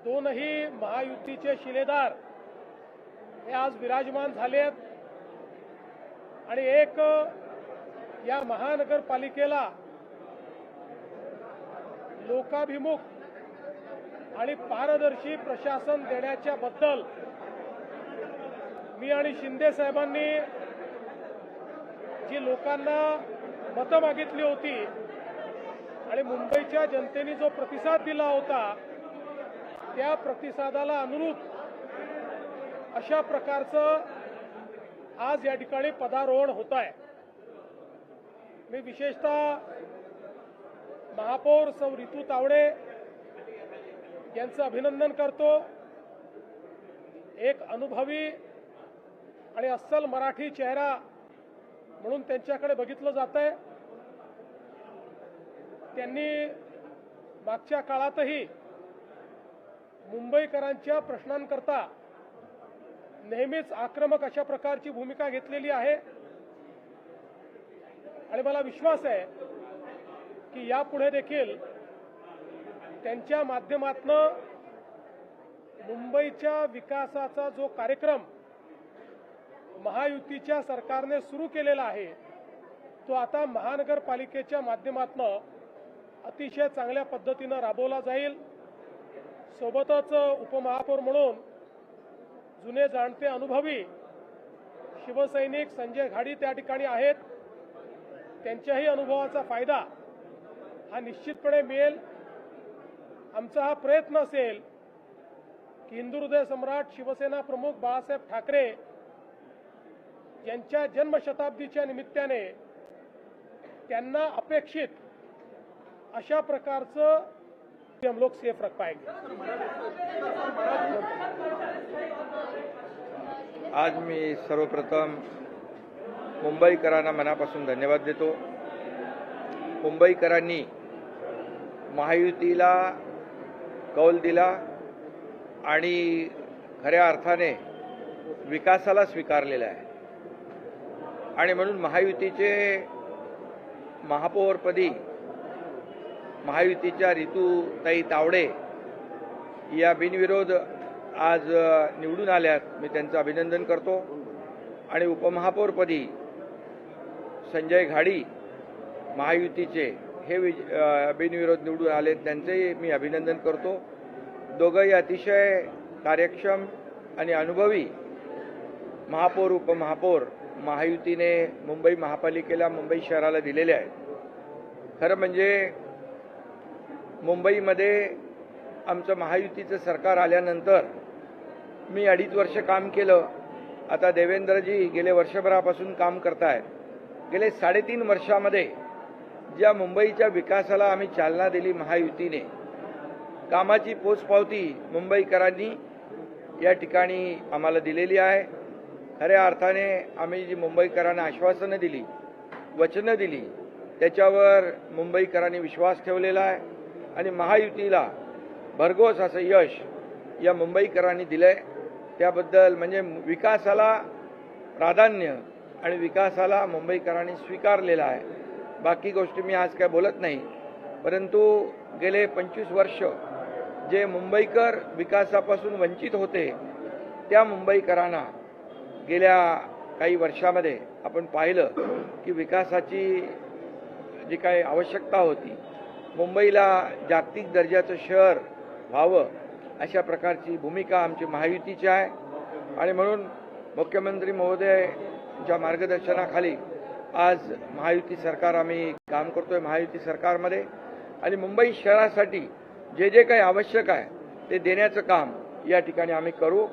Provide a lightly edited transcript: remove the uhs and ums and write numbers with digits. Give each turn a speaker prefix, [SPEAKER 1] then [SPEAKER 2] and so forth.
[SPEAKER 1] दोनही महायुतीचे शिलेदार हे आज विराजमान झालेत आणि एक या महानगरपालिकेला लोकाभिमुख आणि पारदर्शी प्रशासन देण्याच्या बद्दल मी आणि शिंदे साहेबांनी जी लोकांना मतं मागितली होती आणि मुंबईच्या जनतेने जो प्रतिसाद दिला होता त्या प्रतिसादाला अनुरूप अशा प्रकारचं आज या ठिकाणी पदारोहण होत आहे। मी विशेषतः महापौर सौ रितू तावडे यांचं अभिनंदन करतो। एक अनुभवी आणि अस्सल मराठी चेहरा म्हणून त्यांच्याकडे बघितलं जातंय। त्यांनी मागच्या काळातही मुंबईकरांच्या प्रश्नांकरता नेहमीच आक्रमक अशा प्रकारची भूमिका घेतलेली आहे आणि मला विश्वास आहे की यापुढे देखील त्यांच्या माध्यमातून मुंबईच्या विकासाचा जो कार्यक्रम महायुतीच्या सरकारने सुरू केलेला आहे तो आता महानगरपालिकेच्या माध्यमातून अतिशय चांगल्या पद्धतीने राबवला जाईल। सोबतच उपमहापौर म्हणून जुने जाणते अनुभवी शिवसैनिक संजय घाडी त्या ठिकाणी आहेत। त्यांच्याही अनुभवाचा फायदा हा निश्चितपणे मिळेल। आमचा हा प्रयत्न असेल की हिंदुहृदय सम्राट शिवसेना प्रमुख बाळासाहेब ठाकरे यांच्या जन्मशताब्दीच्या निमित्ताने त्यांना अपेक्षित अशा प्रकारचं हम लोग सेफ रख पाएंगे।
[SPEAKER 2] आज मी सर्वप्रथम मुंबईकरांना मनापासून धन्यवाद देतो। मुंबईकरांनी महायुतीला कौल दिला आणि खऱ्या अर्थाने विकासाला स्वीकारलेला आहे आणि म्हणून महायुतीचे महापौरपदी महायुतीच्या रितूताई तावडे या बिनविरोध आज निवडून आल्यात। मी त्यांचं अभिनंदन करतो आणि उपमहापौरपदी संजय घाडी महायुतीचे हे बिनविरोध निवडून आले त्यांचेही मी अभिनंदन करतो। दोघंही अतिशय कार्यक्षम आणि अनुभवी महापौर उपमहापौर महायुतीने मुंबई महापालिकेला मुंबई शहराला दिलेले आहेत। खरं म्हणजे मुंबईमध्ये आमचं महायुतीचं सरकार आल्यानंतर मी 2.5 वर्ष काम केलं। आता देवेंद्रजी गेले वर्षभरापासून काम करतायत। गेले 3.5 वर्षामध्ये ज्या मुंबईच्या विकासाला आम्ही चालना दिली महायुतीने, कामाची पोचपावती मुंबईकरांनी या ठिकाणी आम्हाला दिलेली आहे। खऱ्या अर्थाने आम्ही जी मुंबईकरांना आश्वासनं दिली, वचनं दिली, त्याच्यावर मुंबईकरांनी विश्वास ठेवलेला आहे आणि महायुतीला भरघोस असं यश या मुंबईकरांनी दिलंय। त्याबद्दल म्हणजे विकासाला प्राधान्य आणि विकासाला मुंबईकरांनी स्वीकारलेला आहे। बाकी गोष्टी मी आज काय बोलत नाही, परंतु गेले 25 वर्ष जे मुंबईकर विकासापासून वंचित होते त्या मुंबईकरांना गेल्या काही वर्षामध्ये आपण पाहिलं की विकासाची जी काही आवश्यकता होती, मुंबईला जागतिक दर्जाचं शहर व्हावं अशा प्रकारची भूमिका आमची महायुतीची आहे आणि म्हणून मुख्यमंत्री महोदयांच्या मार्गदर्शनाखाली आज महायुती सरकार आम्ही काम करतोय महायुती सरकारमध्ये आणि मुंबई शहरासाठी जे जे काही आवश्यक आहे ते देण्याचं काम या ठिकाणी आम्ही करू।